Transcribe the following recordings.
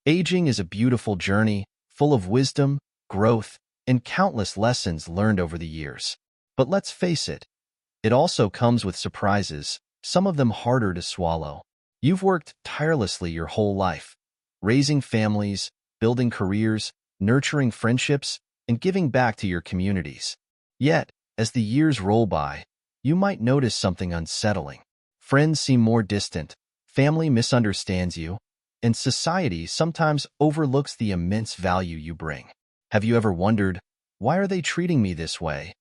Aging is a beautiful journey, full of wisdom, growth, and countless lessons learned over the years. But let's face it, it also comes with surprises, some of them harder to swallow. You've worked tirelessly your whole life, raising families, building careers, nurturing friendships, and giving back to your communities. Yet, as the years roll by, you might notice something unsettling. Friends seem more distant, family misunderstands you, and society sometimes overlooks the immense value you bring. Have you ever wondered, why are they treating me this way?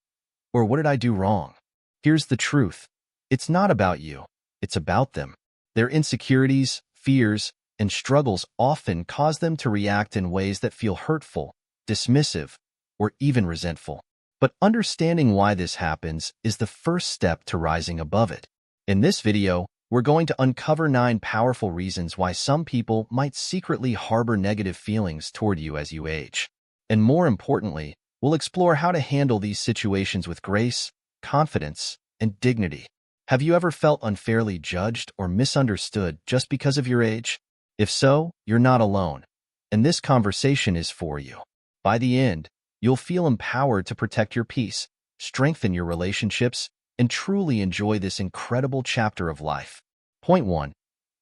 Or what did I do wrong? Here's the truth. It's not about you. It's about them. Their insecurities, fears, and struggles often cause them to react in ways that feel hurtful, dismissive, or even resentful. But understanding why this happens is the first step to rising above it. In this video, we're going to uncover 9 powerful reasons why some people might secretly harbor negative feelings toward you as you age. And more importantly, we'll explore how to handle these situations with grace, confidence, and dignity. Have you ever felt unfairly judged or misunderstood just because of your age? If so, you're not alone, and this conversation is for you. By the end, you'll feel empowered to protect your peace, strengthen your relationships, and truly enjoy this incredible chapter of life. Point 1.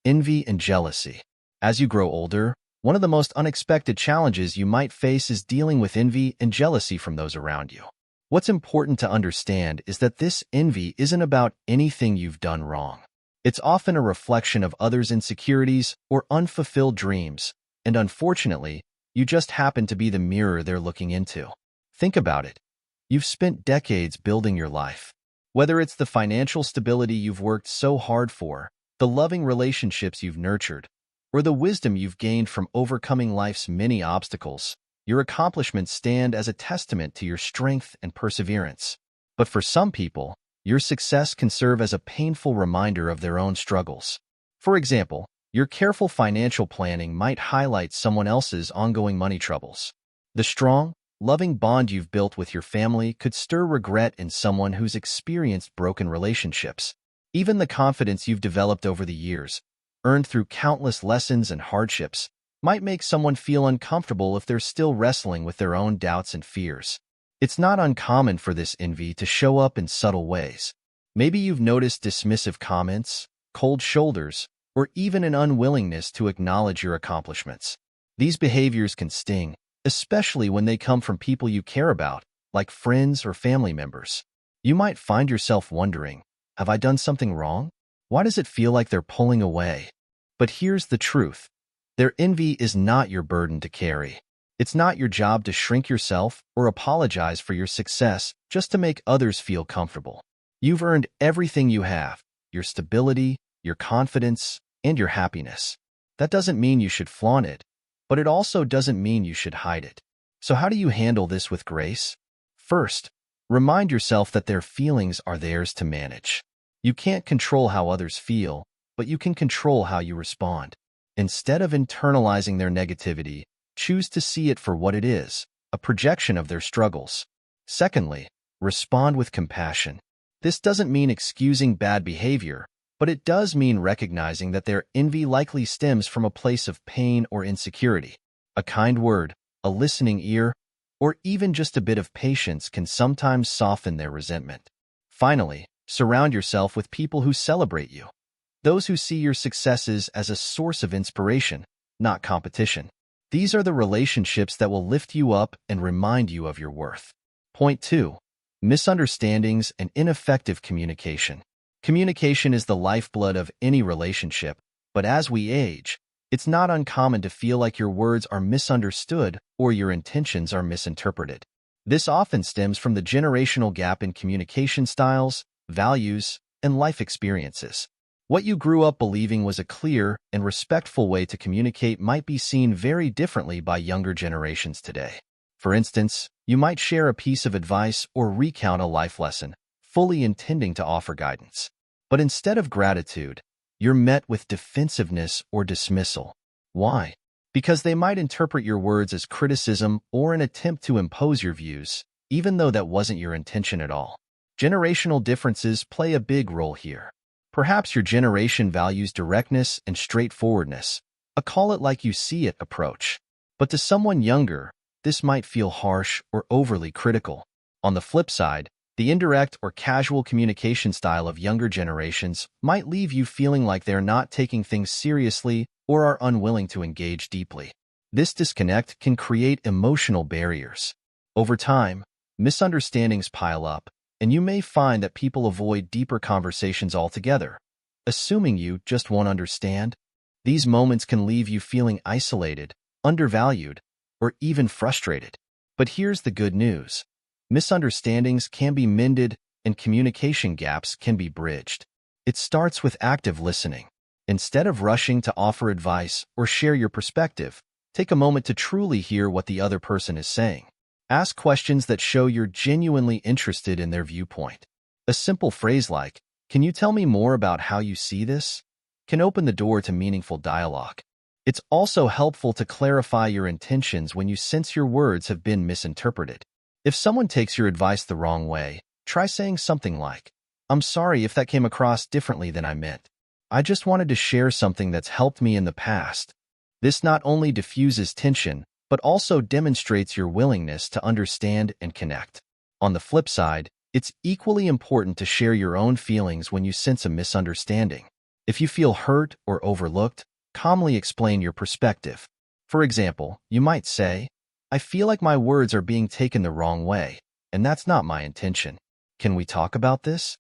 Envy and jealousy. As you grow older, one of the most unexpected challenges you might face is dealing with envy and jealousy from those around you. What's important to understand is that this envy isn't about anything you've done wrong. It's often a reflection of others' insecurities or unfulfilled dreams, and unfortunately, you just happen to be the mirror they're looking into. Think about it. You've spent decades building your life. Whether it's the financial stability you've worked so hard for, the loving relationships you've nurtured, or the wisdom you've gained from overcoming life's many obstacles, your accomplishments stand as a testament to your strength and perseverance. But for some people, your success can serve as a painful reminder of their own struggles. For example, your careful financial planning might highlight someone else's ongoing money troubles. The strong, loving bond you've built with your family could stir regret in someone who's experienced broken relationships. Even the confidence you've developed over the years, earned through countless lessons and hardships, might make someone feel uncomfortable if they're still wrestling with their own doubts and fears. It's not uncommon for this envy to show up in subtle ways. Maybe you've noticed dismissive comments, cold shoulders, or even an unwillingness to acknowledge your accomplishments. These behaviors can sting, especially when they come from people you care about, like friends or family members. You might find yourself wondering, have I done something wrong? Why does it feel like they're pulling away? But here's the truth. Their envy is not your burden to carry. It's not your job to shrink yourself or apologize for your success just to make others feel comfortable. You've earned everything you have, your stability, your confidence, and your happiness. That doesn't mean you should flaunt it, but it also doesn't mean you should hide it. So how do you handle this with grace? First, remind yourself that their feelings are theirs to manage. You can't control how others feel, but you can control how you respond. Instead of internalizing their negativity, choose to see it for what it is, a projection of their struggles. Secondly, respond with compassion. This doesn't mean excusing bad behavior, but it does mean recognizing that their envy likely stems from a place of pain or insecurity. A kind word, a listening ear, or even just a bit of patience can sometimes soften their resentment. Finally, surround yourself with people who celebrate you. Those who see your successes as a source of inspiration, not competition. These are the relationships that will lift you up and remind you of your worth. Point 2. Misunderstandings and ineffective communication. Communication is the lifeblood of any relationship, but as we age, it's not uncommon to feel like your words are misunderstood or your intentions are misinterpreted. This often stems from the generational gap in communication styles, values, and life experiences. What you grew up believing was a clear and respectful way to communicate might be seen very differently by younger generations today. For instance, you might share a piece of advice or recount a life lesson, fully intending to offer guidance. But instead of gratitude, you're met with defensiveness or dismissal. Why? Because they might interpret your words as criticism or an attempt to impose your views, even though that wasn't your intention at all. Generational differences play a big role here. Perhaps your generation values directness and straightforwardness, a call it like you see it approach. But to someone younger, this might feel harsh or overly critical. On the flip side, the indirect or casual communication style of younger generations might leave you feeling like they're not taking things seriously or are unwilling to engage deeply. This disconnect can create emotional barriers. Over time, misunderstandings pile up, and you may find that people avoid deeper conversations altogether, assuming you just won't understand. These moments can leave you feeling isolated, undervalued, or even frustrated. But here's the good news. Misunderstandings can be mended and communication gaps can be bridged. It starts with active listening. Instead of rushing to offer advice or share your perspective, take a moment to truly hear what the other person is saying. Ask questions that show you're genuinely interested in their viewpoint. A simple phrase like, "Can you tell me more about how you see this?" can open the door to meaningful dialogue. It's also helpful to clarify your intentions when you sense your words have been misinterpreted. If someone takes your advice the wrong way, try saying something like, "I'm sorry if that came across differently than I meant. I just wanted to share something that's helped me in the past." This not only diffuses tension, but also demonstrates your willingness to understand and connect. On the flip side, it's equally important to share your own feelings when you sense a misunderstanding. If you feel hurt or overlooked, calmly explain your perspective. For example, you might say, "I feel like my words are being taken the wrong way, and that's not my intention. Can we talk about this?"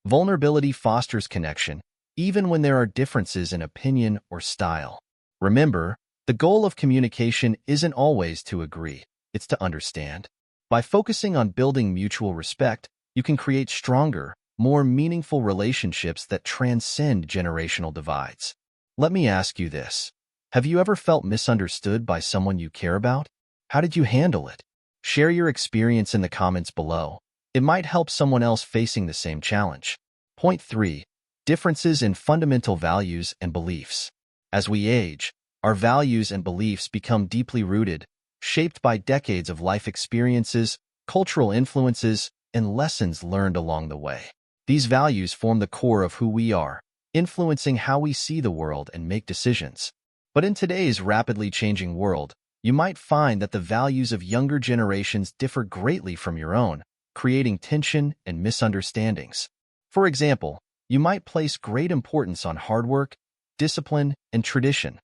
Vulnerability fosters connection, even when there are differences in opinion or style. Remember, the goal of communication isn't always to agree, it's to understand. By focusing on building mutual respect, you can create stronger, more meaningful relationships that transcend generational divides. Let me ask you this. Have you ever felt misunderstood by someone you care about? How did you handle it? Share your experience in the comments below. It might help someone else facing the same challenge. Point 3. Differences in fundamental values and beliefs. As we age, our values and beliefs become deeply rooted, shaped by decades of life experiences, cultural influences, and lessons learned along the way. These values form the core of who we are, influencing how we see the world and make decisions. But in today's rapidly changing world, you might find that the values of younger generations differ greatly from your own, creating tension and misunderstandings. For example, you might place great importance on hard work, discipline, and tradition,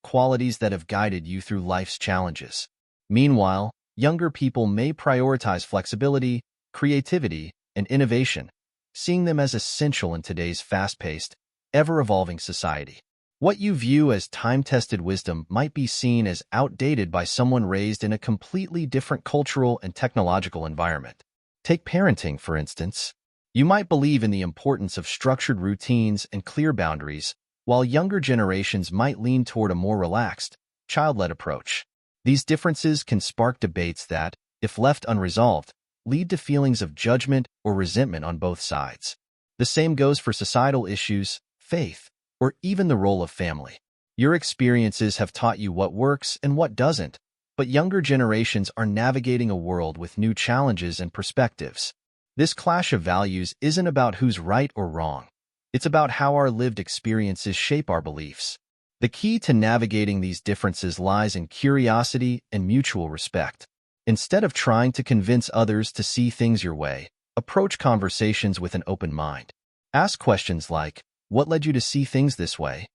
qualities that have guided you through life's challenges. Meanwhile, younger people may prioritize flexibility, creativity, and innovation, seeing them as essential in today's fast-paced, ever-evolving society. What you view as time-tested wisdom might be seen as outdated by someone raised in a completely different cultural and technological environment. Take parenting, for instance. You might believe in the importance of structured routines and clear boundaries, while younger generations might lean toward a more relaxed, child-led approach. These differences can spark debates that, if left unresolved, lead to feelings of judgment or resentment on both sides. The same goes for societal issues, faith, or even the role of family. Your experiences have taught you what works and what doesn't, but younger generations are navigating a world with new challenges and perspectives. This clash of values isn't about who's right or wrong. It's about how our lived experiences shape our beliefs. The key to navigating these differences lies in curiosity and mutual respect. Instead of trying to convince others to see things your way, approach conversations with an open mind. Ask questions like, "What led you to see things this way?"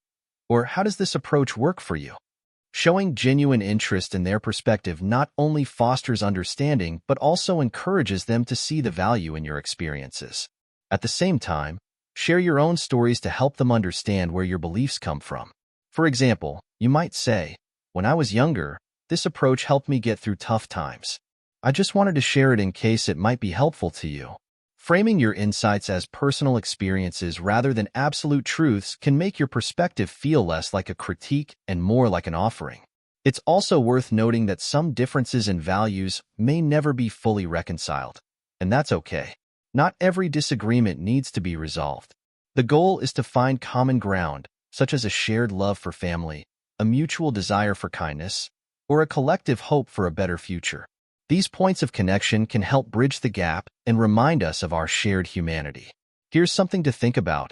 Or "How does this approach work for you?" Showing genuine interest in their perspective not only fosters understanding but also encourages them to see the value in your experiences. At the same time, share your own stories to help them understand where your beliefs come from. For example, you might say, "When I was younger, this approach helped me get through tough times. I just wanted to share it in case it might be helpful to you." Framing your insights as personal experiences rather than absolute truths can make your perspective feel less like a critique and more like an offering. It's also worth noting that some differences in values may never be fully reconciled, and that's okay. Not every disagreement needs to be resolved. The goal is to find common ground, such as a shared love for family, a mutual desire for kindness, or a collective hope for a better future. These points of connection can help bridge the gap and remind us of our shared humanity. Here's something to think about.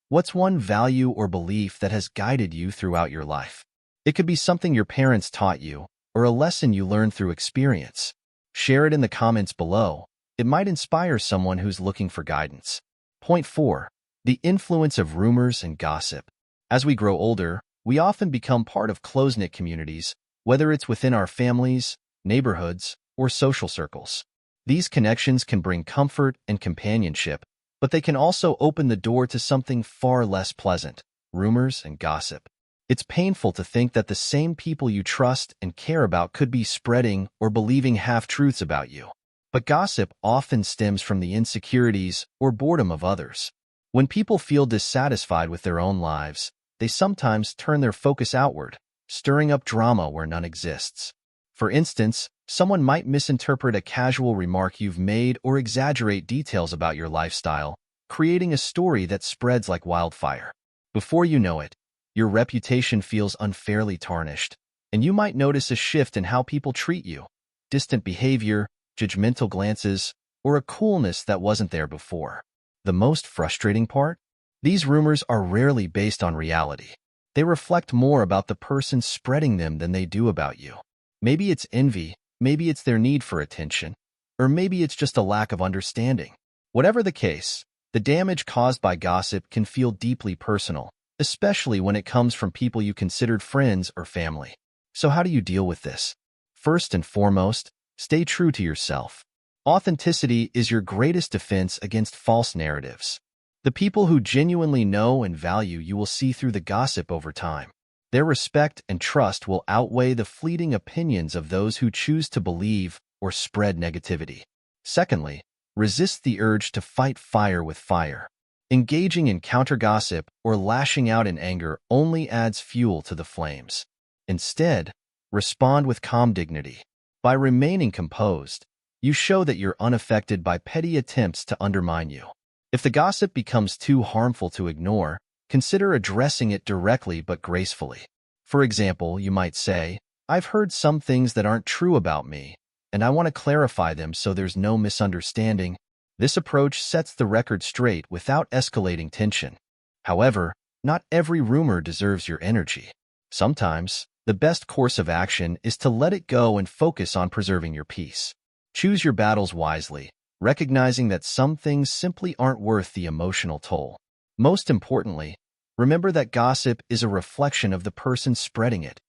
What's one value or belief that has guided you throughout your life? It could be something your parents taught you, or a lesson you learned through experience. Share it in the comments below. It might inspire someone who's looking for guidance. Point 4. The influence of rumors and gossip. As we grow older, we often become part of close-knit communities, whether it's within our families, neighborhoods, or social circles. These connections can bring comfort and companionship, but they can also open the door to something far less pleasant: rumors and gossip. It's painful to think that the same people you trust and care about could be spreading or believing half-truths about you. But gossip often stems from the insecurities or boredom of others. When people feel dissatisfied with their own lives, they sometimes turn their focus outward, stirring up drama where none exists. For instance, someone might misinterpret a casual remark you've made or exaggerate details about your lifestyle, creating a story that spreads like wildfire. Before you know it, your reputation feels unfairly tarnished, and you might notice a shift in how people treat you: distant behavior, judgmental glances, or a coolness that wasn't there before. The most frustrating part? These rumors are rarely based on reality. They reflect more about the person spreading them than they do about you. Maybe it's envy, maybe it's their need for attention, or maybe it's just a lack of understanding. Whatever the case, the damage caused by gossip can feel deeply personal, especially when it comes from people you considered friends or family. So how do you deal with this? First and foremost, stay true to yourself. Authenticity is your greatest defense against false narratives. The people who genuinely know and value you will see through the gossip over time. Their respect and trust will outweigh the fleeting opinions of those who choose to believe or spread negativity. Secondly, resist the urge to fight fire with fire. Engaging in counter-gossip or lashing out in anger only adds fuel to the flames. Instead, respond with calm dignity. By remaining composed, you show that you're unaffected by petty attempts to undermine you. If the gossip becomes too harmful to ignore, consider addressing it directly but gracefully. For example, you might say, "I've heard some things that aren't true about me, and I want to clarify them so there's no misunderstanding." This approach sets the record straight without escalating tension. However, not every rumor deserves your energy. Sometimes, the best course of action is to let it go and focus on preserving your peace. Choose your battles wisely, recognizing that some things simply aren't worth the emotional toll. Most importantly, remember that gossip is a reflection of the person spreading it,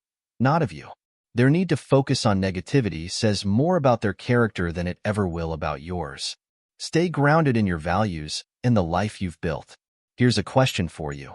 not of you. Their need to focus on negativity says more about their character than it ever will about yours. Stay grounded in your values and the life you've built. Here's a question for you.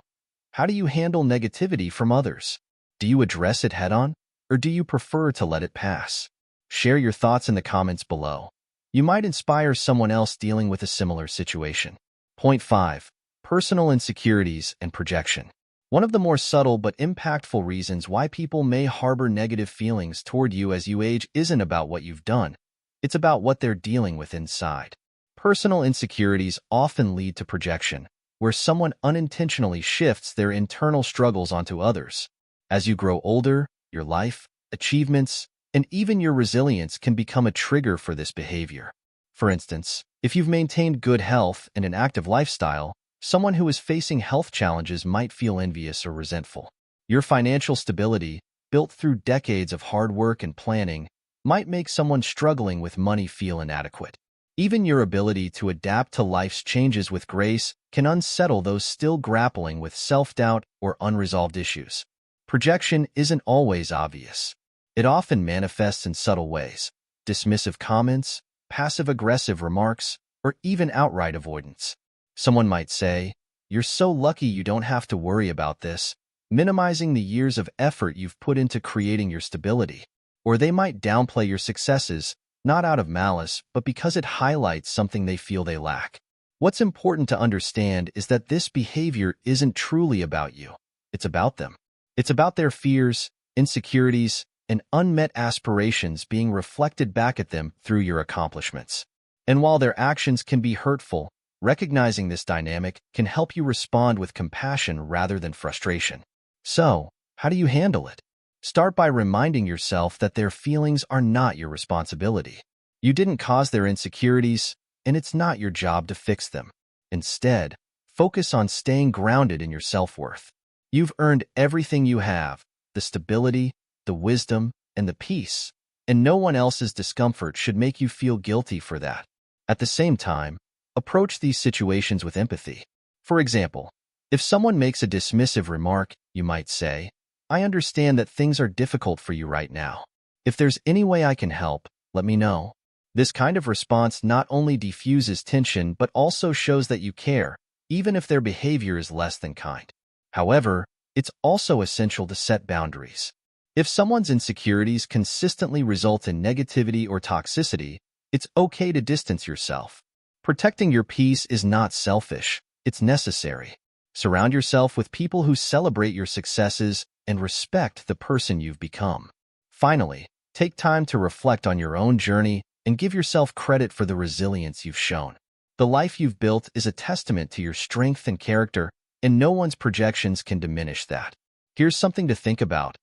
How do you handle negativity from others? Do you address it head-on, or do you prefer to let it pass? Share your thoughts in the comments below. You might inspire someone else dealing with a similar situation. Point 5. Personal insecurities and projection. One of the more subtle but impactful reasons why people may harbor negative feelings toward you as you age isn't about what you've done. It's about what they're dealing with inside. Personal insecurities often lead to projection, where someone unintentionally shifts their internal struggles onto others. As you grow older, your life, achievements, and even your resilience can become a trigger for this behavior. For instance, if you've maintained good health and an active lifestyle, someone who is facing health challenges might feel envious or resentful. Your financial stability, built through decades of hard work and planning, might make someone struggling with money feel inadequate. Even your ability to adapt to life's changes with grace can unsettle those still grappling with self-doubt or unresolved issues. Projection isn't always obvious. It often manifests in subtle ways: dismissive comments, passive-aggressive remarks, or even outright avoidance. Someone might say, "You're so lucky you don't have to worry about this," minimizing the years of effort you've put into creating your stability. Or they might downplay your successes, not out of malice, but because it highlights something they feel they lack. What's important to understand is that this behavior isn't truly about you. It's about them. It's about their fears, insecurities, and unmet aspirations being reflected back at them through your accomplishments. And while their actions can be hurtful, recognizing this dynamic can help you respond with compassion rather than frustration. So, how do you handle it? Start by reminding yourself that their feelings are not your responsibility. You didn't cause their insecurities, and it's not your job to fix them. Instead, focus on staying grounded in your self-worth. You've earned everything you have: the stability, the wisdom, and the peace, and no one else's discomfort should make you feel guilty for that. At the same time, approach these situations with empathy. For example, if someone makes a dismissive remark, you might say, "I understand that things are difficult for you right now. If there's any way I can help, let me know." This kind of response not only diffuses tension but also shows that you care, even if their behavior is less than kind. However, it's also essential to set boundaries. If someone's insecurities consistently result in negativity or toxicity, it's okay to distance yourself. Protecting your peace is not selfish, it's necessary. Surround yourself with people who celebrate your successes and respect the person you've become. Finally, take time to reflect on your own journey and give yourself credit for the resilience you've shown. The life you've built is a testament to your strength and character, and no one's projections can diminish that. Here's something to think about.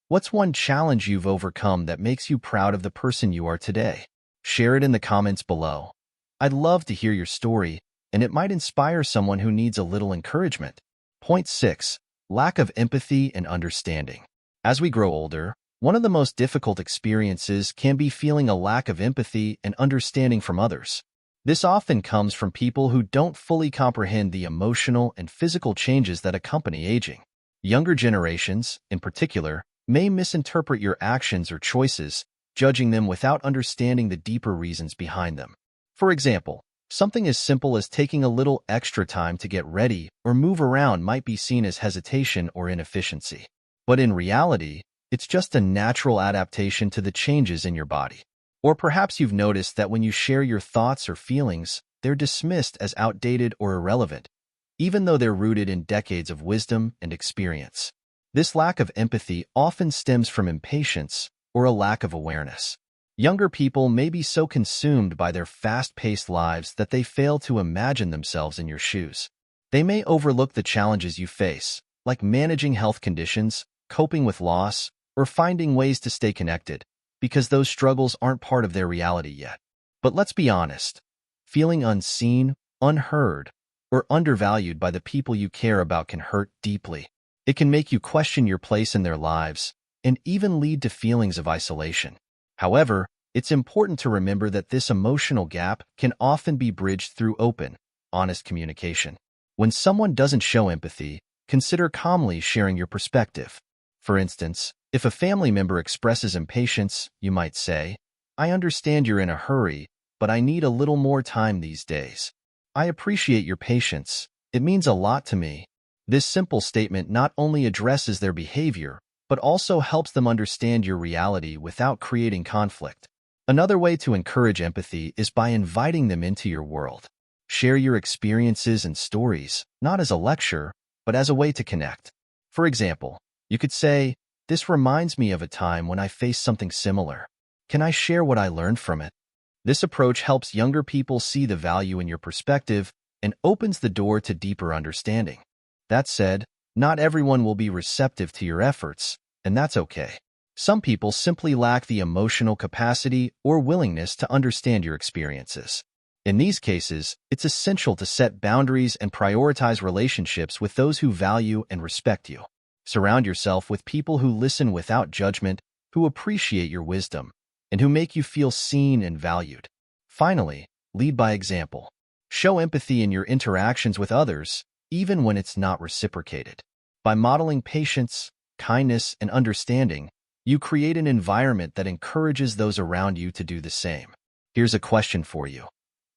What's one challenge you've overcome that makes you proud of the person you are today? Share it in the comments below. I'd love to hear your story, and it might inspire someone who needs a little encouragement. Point 6. Lack of empathy and understanding. As we grow older, one of the most difficult experiences can be feeling a lack of empathy and understanding from others. This often comes from people who don't fully comprehend the emotional and physical changes that accompany aging. Younger generations, in particular, may misinterpret your actions or choices, judging them without understanding the deeper reasons behind them. For example, something as simple as taking a little extra time to get ready or move around might be seen as hesitation or inefficiency. But in reality, it's just a natural adaptation to the changes in your body. Or perhaps you've noticed that when you share your thoughts or feelings, they're dismissed as outdated or irrelevant, even though they're rooted in decades of wisdom and experience. This lack of empathy often stems from impatience or a lack of awareness. Younger people may be so consumed by their fast-paced lives that they fail to imagine themselves in your shoes. They may overlook the challenges you face, like managing health conditions, coping with loss, or finding ways to stay connected, because those struggles aren't part of their reality yet. But let's be honest, feeling unseen, unheard, or undervalued by the people you care about can hurt deeply. It can make you question your place in their lives and even lead to feelings of isolation. However, it's important to remember that this emotional gap can often be bridged through open, honest communication. When someone doesn't show empathy, consider calmly sharing your perspective. For instance, if a family member expresses impatience, you might say, "I understand you're in a hurry, but I need a little more time these days. I appreciate your patience. It means a lot to me." This simple statement not only addresses their behavior, but also helps them understand your reality without creating conflict. Another way to encourage empathy is by inviting them into your world. Share your experiences and stories, not as a lecture, but as a way to connect. For example, you could say, "This reminds me of a time when I faced something similar. Can I share what I learned from it?" This approach helps younger people see the value in your perspective and opens the door to deeper understanding. That said, not everyone will be receptive to your efforts, and that's okay. Some people simply lack the emotional capacity or willingness to understand your experiences. In these cases, it's essential to set boundaries and prioritize relationships with those who value and respect you. Surround yourself with people who listen without judgment, who appreciate your wisdom, and who make you feel seen and valued. Finally, lead by example. Show empathy in your interactions with others, even when it's not reciprocated. By modeling patience, kindness, and understanding, you create an environment that encourages those around you to do the same. Here's a question for you.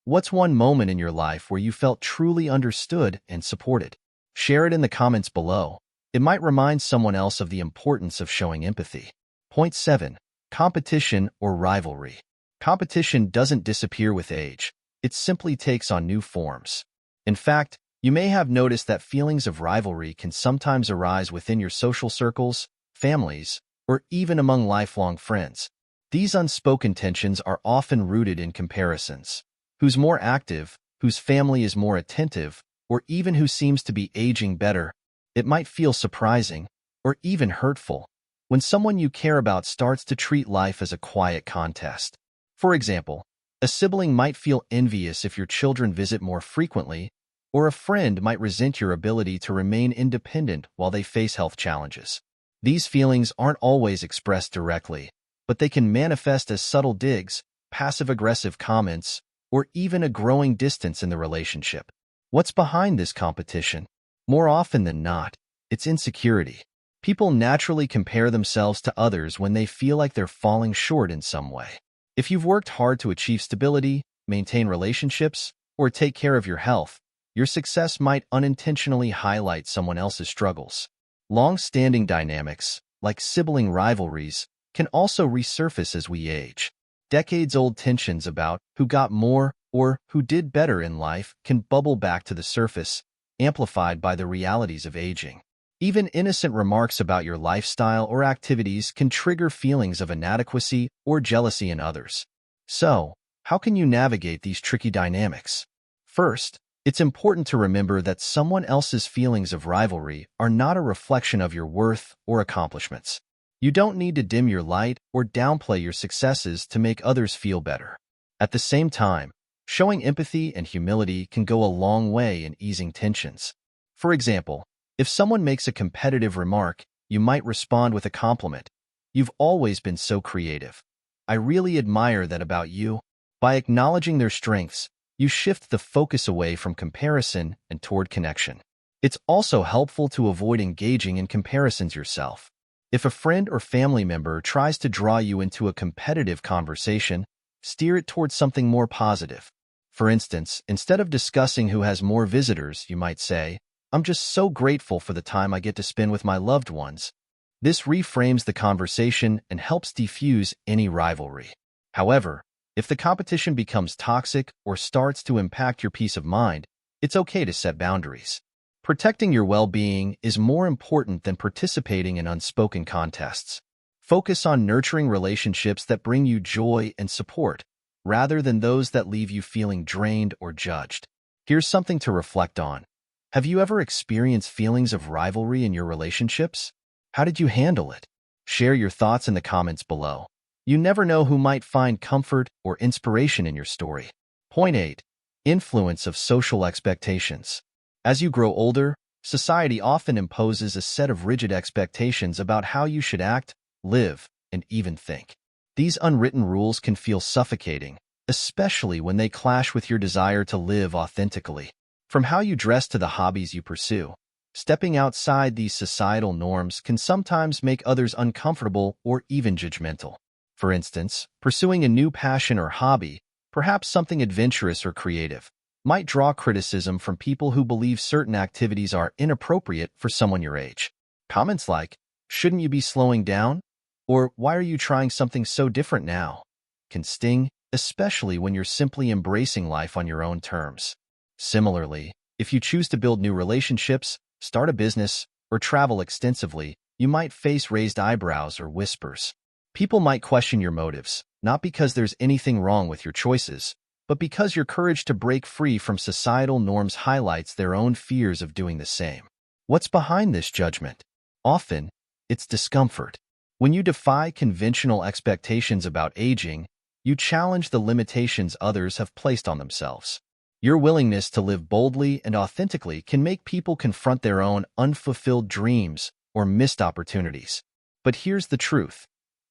What's one moment in your life where you felt truly understood and supported? Share it in the comments below. It might remind someone else of the importance of showing empathy. Point 7. Competition or rivalry. Competition doesn't disappear with age. It simply takes on new forms. In fact, you may have noticed that feelings of rivalry can sometimes arise within your social circles, families, or even among lifelong friends. These unspoken tensions are often rooted in comparisons. Who's more active, whose family is more attentive, or even who seems to be aging better. It might feel surprising, or even hurtful, when someone you care about starts to treat life as a quiet contest. For example, a sibling might feel envious if your children visit more frequently, or a friend might resent your ability to remain independent while they face health challenges. These feelings aren't always expressed directly, but they can manifest as subtle digs, passive-aggressive comments, or even a growing distance in the relationship. What's behind this competition? More often than not, it's insecurity. People naturally compare themselves to others when they feel like they're falling short in some way. If you've worked hard to achieve stability, maintain relationships, or take care of your health, your success might unintentionally highlight someone else's struggles. Long-standing dynamics, like sibling rivalries, can also resurface as we age. Decades-old tensions about who got more or who did better in life can bubble back to the surface, amplified by the realities of aging. Even innocent remarks about your lifestyle or activities can trigger feelings of inadequacy or jealousy in others. So, how can you navigate these tricky dynamics? First, it's important to remember that someone else's feelings of rivalry are not a reflection of your worth or accomplishments. You don't need to dim your light or downplay your successes to make others feel better. At the same time, showing empathy and humility can go a long way in easing tensions. For example, if someone makes a competitive remark, you might respond with a compliment. "You've always been so creative. I really admire that about you." By acknowledging their strengths, you shift the focus away from comparison and toward connection. It's also helpful to avoid engaging in comparisons yourself. If a friend or family member tries to draw you into a competitive conversation, steer it towards something more positive. For instance, instead of discussing who has more visitors, you might say, "I'm just so grateful for the time I get to spend with my loved ones." This reframes the conversation and helps defuse any rivalry. However, if the competition becomes toxic or starts to impact your peace of mind, it's okay to set boundaries. Protecting your well-being is more important than participating in unspoken contests. Focus on nurturing relationships that bring you joy and support, rather than those that leave you feeling drained or judged. Here's something to reflect on. Have you ever experienced feelings of rivalry in your relationships? How did you handle it? Share your thoughts in the comments below. You never know who might find comfort or inspiration in your story. Point 8. Influence of social expectations. As you grow older, society often imposes a set of rigid expectations about how you should act, live, and even think. These unwritten rules can feel suffocating, especially when they clash with your desire to live authentically. From how you dress to the hobbies you pursue, stepping outside these societal norms can sometimes make others uncomfortable or even judgmental. For instance, pursuing a new passion or hobby, perhaps something adventurous or creative, might draw criticism from people who believe certain activities are inappropriate for someone your age. Comments like, "Shouldn't you be slowing down?" or "Why are you trying something so different now?" can sting, especially when you're simply embracing life on your own terms. Similarly, if you choose to build new relationships, start a business, or travel extensively, you might face raised eyebrows or whispers. People might question your motives, not because there's anything wrong with your choices, but because your courage to break free from societal norms highlights their own fears of doing the same. What's behind this judgment? Often, it's discomfort. When you defy conventional expectations about aging, you challenge the limitations others have placed on themselves. Your willingness to live boldly and authentically can make people confront their own unfulfilled dreams or missed opportunities. But here's the truth.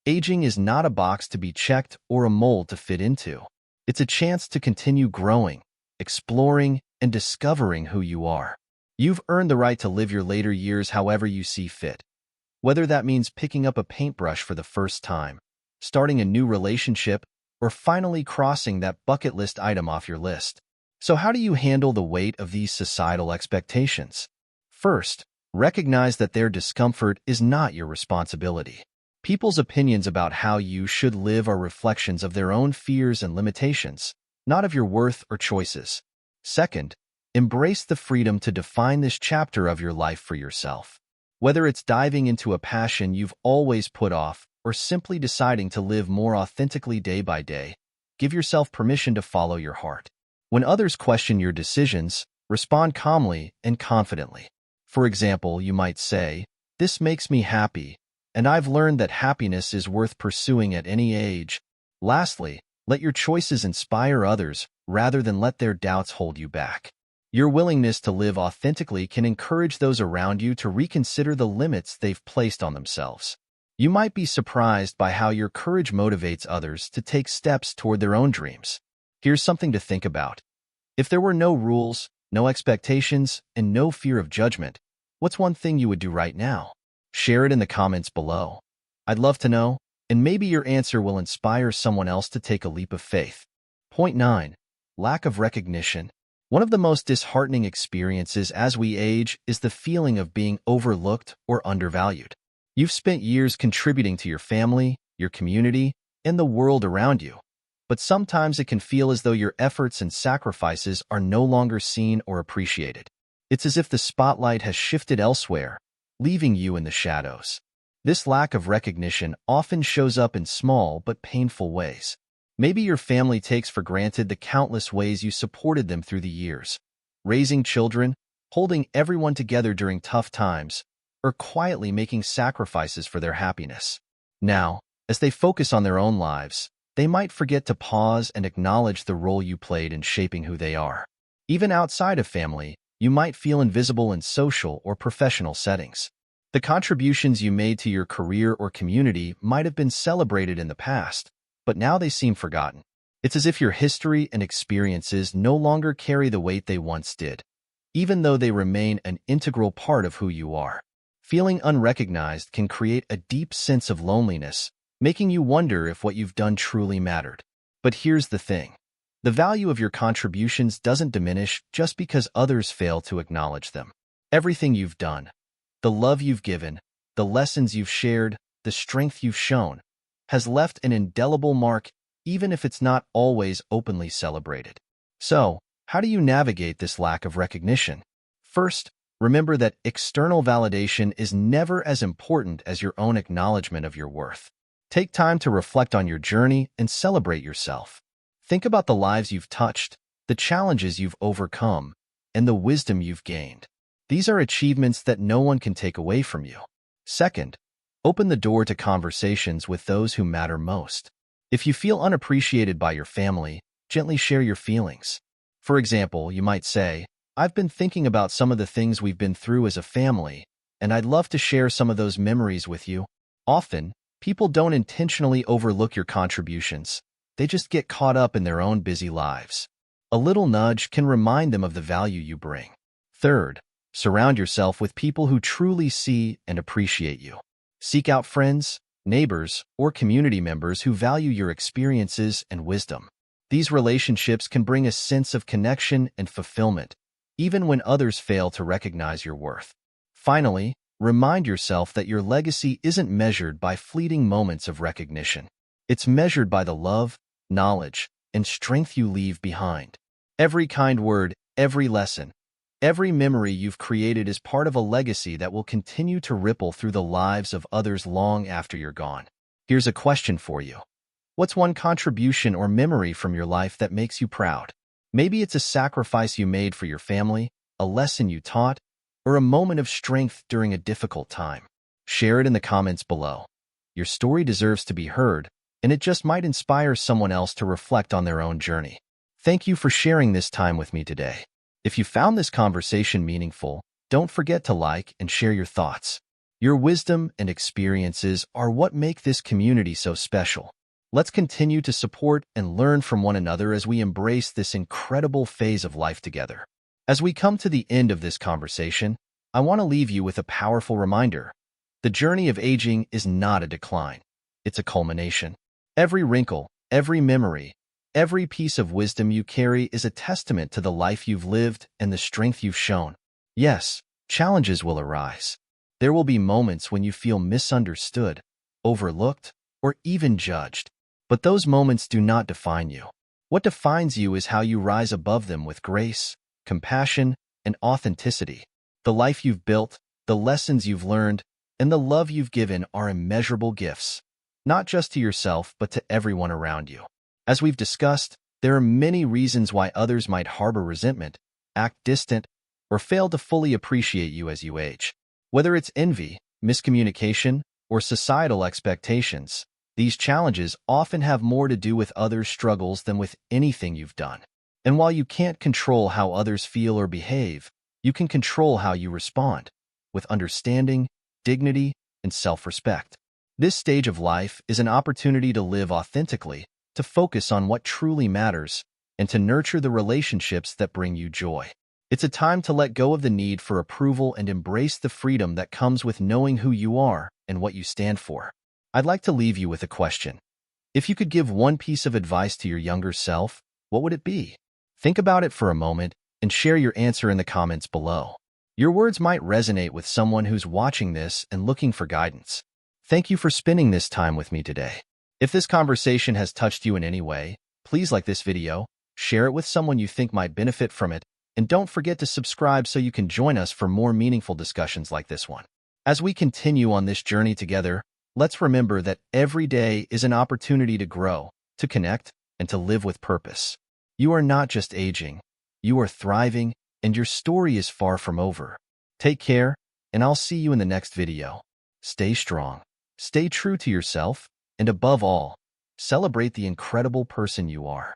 Aging is not a box to be checked or a mold to fit into. It's a chance to continue growing, exploring, and discovering who you are. You've earned the right to live your later years however you see fit. Whether that means picking up a paintbrush for the first time, starting a new relationship, or finally crossing that bucket list item off your list. So how do you handle the weight of these societal expectations? First, recognize that their discomfort is not your responsibility. People's opinions about how you should live are reflections of their own fears and limitations, not of your worth or choices. Second, embrace the freedom to define this chapter of your life for yourself. Whether it's diving into a passion you've always put off or simply deciding to live more authentically day by day, give yourself permission to follow your heart. When others question your decisions, respond calmly and confidently. For example, you might say, "This makes me happy, and I've learned that happiness is worth pursuing at any age." Lastly, let your choices inspire others rather than let their doubts hold you back. Your willingness to live authentically can encourage those around you to reconsider the limits they've placed on themselves. You might be surprised by how your courage motivates others to take steps toward their own dreams. Here's something to think about. If there were no rules, no expectations, and no fear of judgment, what's one thing you would do right now? Share it in the comments below. I'd love to know, and maybe your answer will inspire someone else to take a leap of faith. Point 9. Lack of recognition. One of the most disheartening experiences as we age is the feeling of being overlooked or undervalued. You've spent years contributing to your family, your community, and the world around you. But sometimes it can feel as though your efforts and sacrifices are no longer seen or appreciated. It's as if the spotlight has shifted elsewhere, leaving you in the shadows. This lack of recognition often shows up in small but painful ways. Maybe your family takes for granted the countless ways you supported them through the years, raising children, holding everyone together during tough times, or quietly making sacrifices for their happiness. Now, as they focus on their own lives, they might forget to pause and acknowledge the role you played in shaping who they are. Even outside of family, you might feel invisible in social or professional settings. The contributions you made to your career or community might have been celebrated in the past, but now they seem forgotten. It's as if your history and experiences no longer carry the weight they once did, even though they remain an integral part of who you are. Feeling unrecognized can create a deep sense of loneliness, making you wonder if what you've done truly mattered. But here's the thing. The value of your contributions doesn't diminish just because others fail to acknowledge them. Everything you've done, the love you've given, the lessons you've shared, the strength you've shown, has left an indelible mark, even if it's not always openly celebrated. So, how do you navigate this lack of recognition? First, remember that external validation is never as important as your own acknowledgement of your worth. Take time to reflect on your journey and celebrate yourself. Think about the lives you've touched, the challenges you've overcome, and the wisdom you've gained. These are achievements that no one can take away from you. Second, open the door to conversations with those who matter most. If you feel unappreciated by your family, gently share your feelings. For example, you might say, "I've been thinking about some of the things we've been through as a family, and I'd love to share some of those memories with you." Often, people don't intentionally overlook your contributions. They just get caught up in their own busy lives. A little nudge can remind them of the value you bring. Third, surround yourself with people who truly see and appreciate you. Seek out friends, neighbors, or community members who value your experiences and wisdom. These relationships can bring a sense of connection and fulfillment, even when others fail to recognize your worth. Finally, remind yourself that your legacy isn't measured by fleeting moments of recognition. It's measured by the love, knowledge, and strength you leave behind. Every kind word, every lesson, every memory you've created is part of a legacy that will continue to ripple through the lives of others long after you're gone. Here's a question for you. What's one contribution or memory from your life that makes you proud? Maybe it's a sacrifice you made for your family, a lesson you taught, or a moment of strength during a difficult time. Share it in the comments below. Your story deserves to be heard, and it just might inspire someone else to reflect on their own journey. Thank you for sharing this time with me today. If you found this conversation meaningful, don't forget to like and share your thoughts. Your wisdom and experiences are what make this community so special. Let's continue to support and learn from one another as we embrace this incredible phase of life together. As we come to the end of this conversation, I want to leave you with a powerful reminder. The journey of aging is not a decline. It's a culmination. Every wrinkle, every memory, every piece of wisdom you carry is a testament to the life you've lived and the strength you've shown. Yes, challenges will arise. There will be moments when you feel misunderstood, overlooked, or even judged. But those moments do not define you. What defines you is how you rise above them with grace, compassion, and authenticity. The life you've built, the lessons you've learned, and the love you've given are immeasurable gifts, not just to yourself but to everyone around you. As we've discussed, there are many reasons why others might harbor resentment, act distant, or fail to fully appreciate you as you age. Whether it's envy, miscommunication, or societal expectations, these challenges often have more to do with others' struggles than with anything you've done. And while you can't control how others feel or behave, you can control how you respond, with understanding, dignity, and self-respect. This stage of life is an opportunity to live authentically, to focus on what truly matters, and to nurture the relationships that bring you joy. It's a time to let go of the need for approval and embrace the freedom that comes with knowing who you are and what you stand for. I'd like to leave you with a question. If you could give one piece of advice to your younger self, what would it be? Think about it for a moment and share your answer in the comments below. Your words might resonate with someone who's watching this and looking for guidance. Thank you for spending this time with me today. If this conversation has touched you in any way, please like this video, share it with someone you think might benefit from it, and don't forget to subscribe so you can join us for more meaningful discussions like this one. As we continue on this journey together, let's remember that every day is an opportunity to grow, to connect, and to live with purpose. You are not just aging, you are thriving, and your story is far from over. Take care, and I'll see you in the next video. Stay strong, stay true to yourself, and above all, celebrate the incredible person you are.